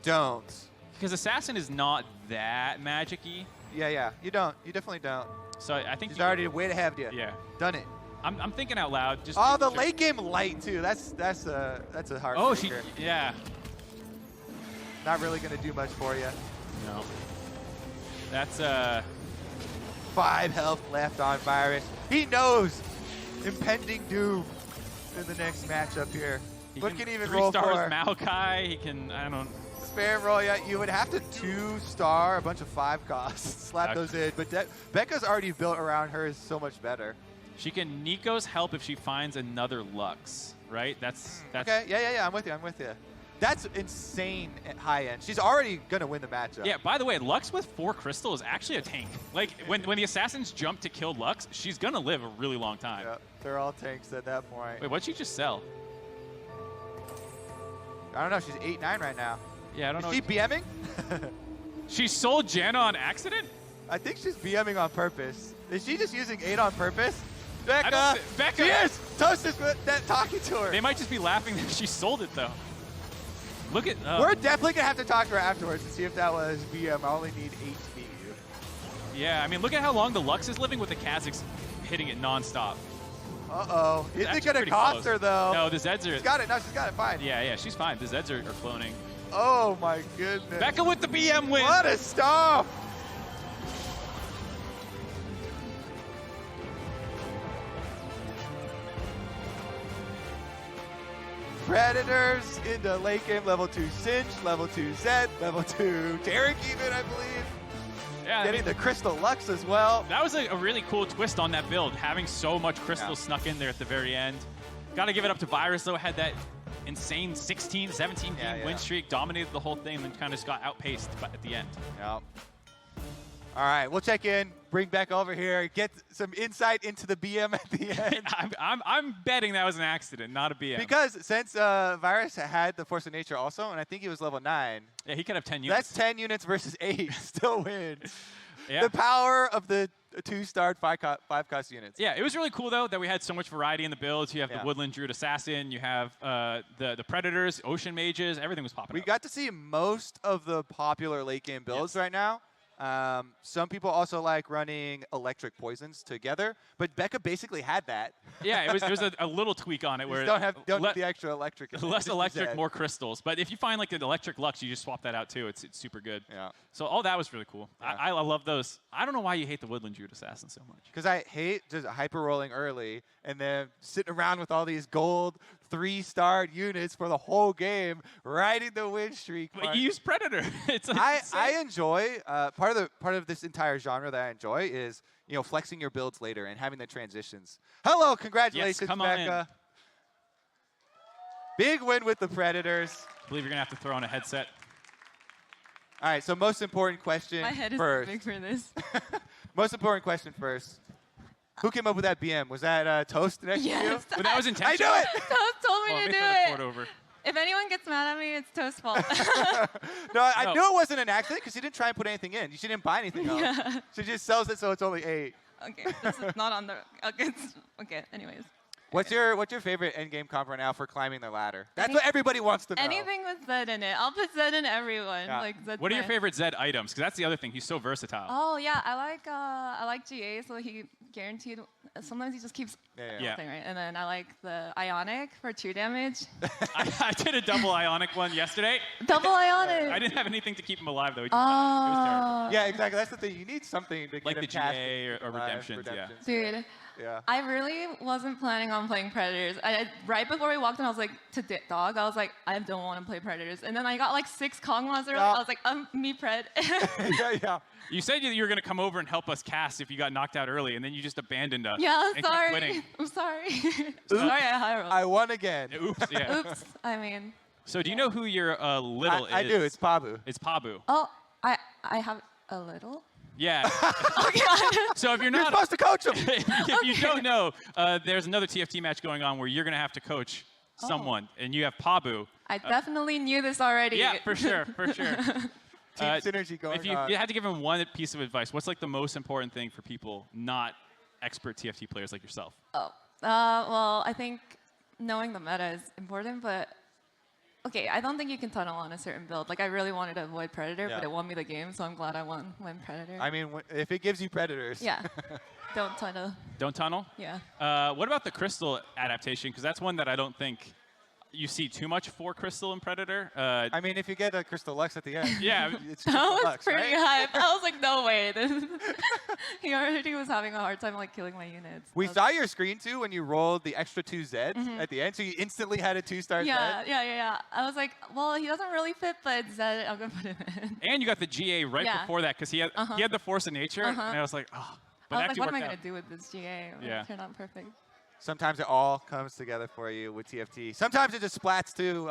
don't. Because Assassin is not that magic-y. Yeah. You don't. You definitely don't. So I think he's already way ahead of you. Yeah. Done it. I'm thinking out loud. Just the late game light too. That's a hard. Oh, yeah. Not really gonna do much for you. No. That's 5 health left on Virus. He knows impending doom in the next matchup here. What can even roll for? 3 stars Maokai. He can. I don't. Spam roll, yeah. You would have to 2-star a bunch of 5 costs, slap those in. But Becca's already built around her is so much better. She can Nico's help if she finds another Lux, right? That's okay. Yeah. I'm with you. That's insane at high end. She's already gonna win the matchup. Yeah. By the way, Lux with 4 crystal is actually a tank. Like when the assassins jump to kill Lux, she's gonna live a really long time. Yeah, they're all tanks at that point. Wait, what'd she just sell? I don't know. She's 8-9 right now. Yeah, I don't know. Is she BMing? She sold Janna on accident? I think she's BMing on purpose. Is she just using 8 on purpose? Becca! Becca! She is! Toast is talking to her. They might just be laughing that she sold it, though. Look at... We're definitely going to have to talk to her afterwards to see if that was BM. I only need 8 to beat you. Yeah, I mean, look at how long the Lux is living with the Kazakhs hitting it nonstop. Uh-oh. Is it going to cost her, though? No, the Zeds are... She's got it. No, she's got it. Fine. Yeah, she's fine. The Zeds are cloning. Oh, my goodness. Becca with the BM win. What a stop. Predators into late game level 2 Singe, level 2 Zed, level 2 Taric even, I believe. Yeah, Getting the Crystal Lux as well. That was a really cool twist on that build, having so much Crystal snuck in there at the very end. Got to give it up to Virus, though. Had that insane 16, 17 game win streak, dominated the whole thing, and then kind of just got outpaced at the end. Yeah. All right, we'll check in, bring Beck over here, get some insight into the BM at the end. I'm betting that was an accident, not a BM. Because since Virus had the Force of Nature also, and I think he was level 9. Yeah, he could have 10 units. That's 10 units versus 8, still win. Yeah. The power of the 2-starred 5-cost units. Yeah, it was really cool, though, that we had so much variety in the builds. You have the Woodland Druid Assassin, you have the Predators, Ocean Mages, everything was popping up. We got to see most of the popular late game builds right now. Some people also like running electric poisons together, but Becca basically had that. Yeah, it was a little tweak on it where don't need the extra electric. Less electric, more crystals. But if you find like an electric Lux, you just swap that out too. It's super good. Yeah. So all that was really cool. Yeah. I love those. I don't know why you hate the Woodland Druid Assassin so much. Because I hate just hyper rolling early and then sitting around with all these gold 3-star units for the whole game, riding the win streak. But you use Predator. It's like I enjoy part of this entire genre that I enjoy is flexing your builds later and having the transitions. Hello, congratulations, yes, come Becca. on in. Big win with the Predators. I believe you're gonna have to throw on a headset. All right, so most important question My head is first. too big for this. Most important question first. Who came up with that BM? Was that Toast next to you? Yes. But that was intentional. I knew it! Toast told me to do it. Over. If anyone gets mad at me, it's Toast's fault. No, I knew it wasn't an accident because she didn't try and put anything in. She didn't buy anything else. Yeah. She just sells it so it's only 8. Okay, this is not on the. Okay, anyways. What's your favorite endgame comp right now for climbing the ladder? That's what everybody wants to know. Anything with Zed in it. I'll put Zed in everyone. Yeah. Like Zed's What are your my- favorite Zed items? Because that's the other thing. He's so versatile. Oh yeah, I like GA, so he guaranteed. Sometimes he just keeps Yeah. thing, right? And then I like the Ionic for 2 damage. I did a double Ionic one yesterday. Double Ionic. I didn't have anything to keep him alive though. It was terrible. Yeah, exactly. That's the thing. You need something to Like get the him GA or redemptions, yeah. Dude. Yeah. I really wasn't planning on playing Predators. Right before we walked in, I was like, to Dog, I was like, I don't want to play Predators. And then I got like 6 Kongmens early. I was like, me Pred. yeah. You said you were going to come over and help us cast if you got knocked out early, and then you just abandoned us. Yeah, and kept sorry. quitting. I'm sorry. Sorry, I high rolled. I won again. Oops, yeah. Oops. I mean. So do you know who your little is? I do. It's Pabu. It's Pabu. Oh, I have a little. Yeah. So if you're You're not supposed to coach him. if you don't know, there's another TFT match going on where you're going to have to coach someone, and you have Pabu. I definitely knew this already. Yeah, for sure, for sure. Team synergy going If you on. had to give him one piece of advice, what's like the most important thing for people not expert TFT players like yourself? Oh, well, I think knowing the meta is important, but okay, I don't think you can tunnel on a certain build. Like, I really wanted to avoid Predator, but it won me the game, so I'm glad I won Predator. I mean, if it gives you Predators. Yeah. Don't tunnel. Don't tunnel? Yeah. What about the Crystal adaptation? Because that's one that I don't think you see too much for Crystal and Predator. I mean, if you get a Crystal Lux at the end. Yeah. It's That Crystal was Lux, pretty right? hype. I was like, no way. He already was having a hard time like killing my units. We saw your screen too when you rolled the extra 2 Zeds at the end, so you instantly had a 2-star Yeah, Zed. yeah. I was like, well, he doesn't really fit, but Zed, I'm gonna put him in. And you got the GA right before that because he had the Force of Nature, and I was like, oh. But I was actually like, what am I worked gonna out. do with this GA? Yeah. It turned out perfect. Sometimes it all comes together for you with TFT. Sometimes it just splats too.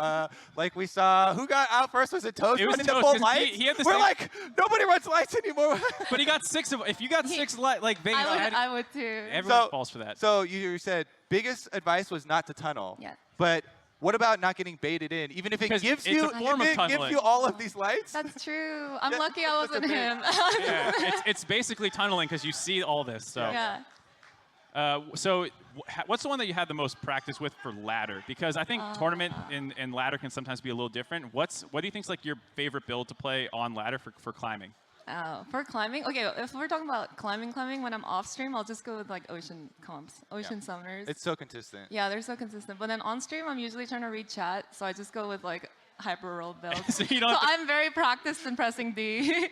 Like we saw, who got out first? Was it Toast? It was running Toast, the full 'cause lights? he had the We're same- like, nobody runs lights anymore. But he got 6 of. If you got 6 like veins, I would too. everyone falls for that. So you said biggest advice was not to tunnel. Yeah. But what about not getting baited in? Even if it Because gives it's you, a form of gives tunneling. you all of these lights. That's true. I'm Yeah, lucky I that's the wasn't thing. him. Yeah, it's basically tunneling because you see all this. So. Yeah. So what's the one that you had the most practice with for ladder? Because I think tournament and ladder can sometimes be a little different. What do you think is like your favorite build to play on ladder for climbing? For climbing, okay, if we're talking about climbing, when I'm off stream, I'll just go with like ocean comps, ocean summoners. It's so consistent. Yeah, they're so consistent. But then on stream, I'm usually trying to read chat, so I just go with like hyper roll builds. So you don't have to- I'm very practiced in pressing D.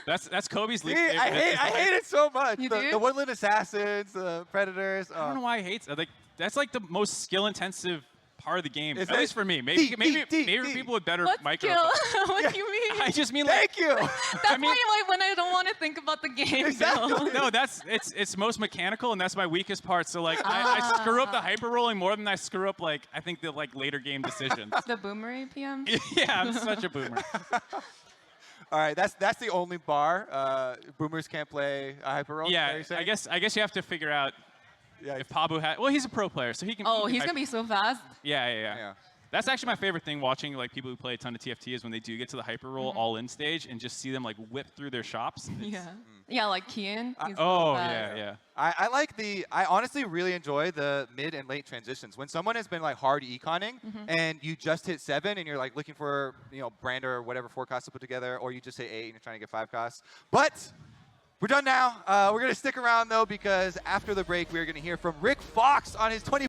That's Kobe's least See, favorite. I hate it so much. You the, do? the Woodland Assassins, the Predators. I don't know why I hate it. Like that's like the most skill-intensive part of the game. Is At it? least for me. Maybe D. people with better What micro. skill? What do you mean? I just mean like. Thank you. That's I mean- why like when I don't want to think about the game. Exactly. build. No, it's most mechanical, and that's my weakest part. So like I screw up the hyper rolling more than I screw up like I think the like later game decisions. The boomerang PM. Yeah, I'm such a boomer. All right, that's the only bar. Boomers can't play hyper roll. Yeah, I guess you have to figure out if Pabu had. Well, he's a pro player, so he can. Oh, he he's can gonna be so fast. Yeah. That's actually my favorite thing watching like people who play a ton of TFT is when they do get to the hyper roll all in stage and just see them like whip through their shops. Yeah. Yeah, like Kian. Yeah. I honestly really enjoy the mid and late transitions. When someone has been like hard econing and you just hit 7 and you're like looking for, brand or whatever 4 costs to put together, or you just hit 8 and you're trying to get 5 costs. But we're done now. We're going to stick around though, because after the break, we're going to hear from Rick Fox on his 20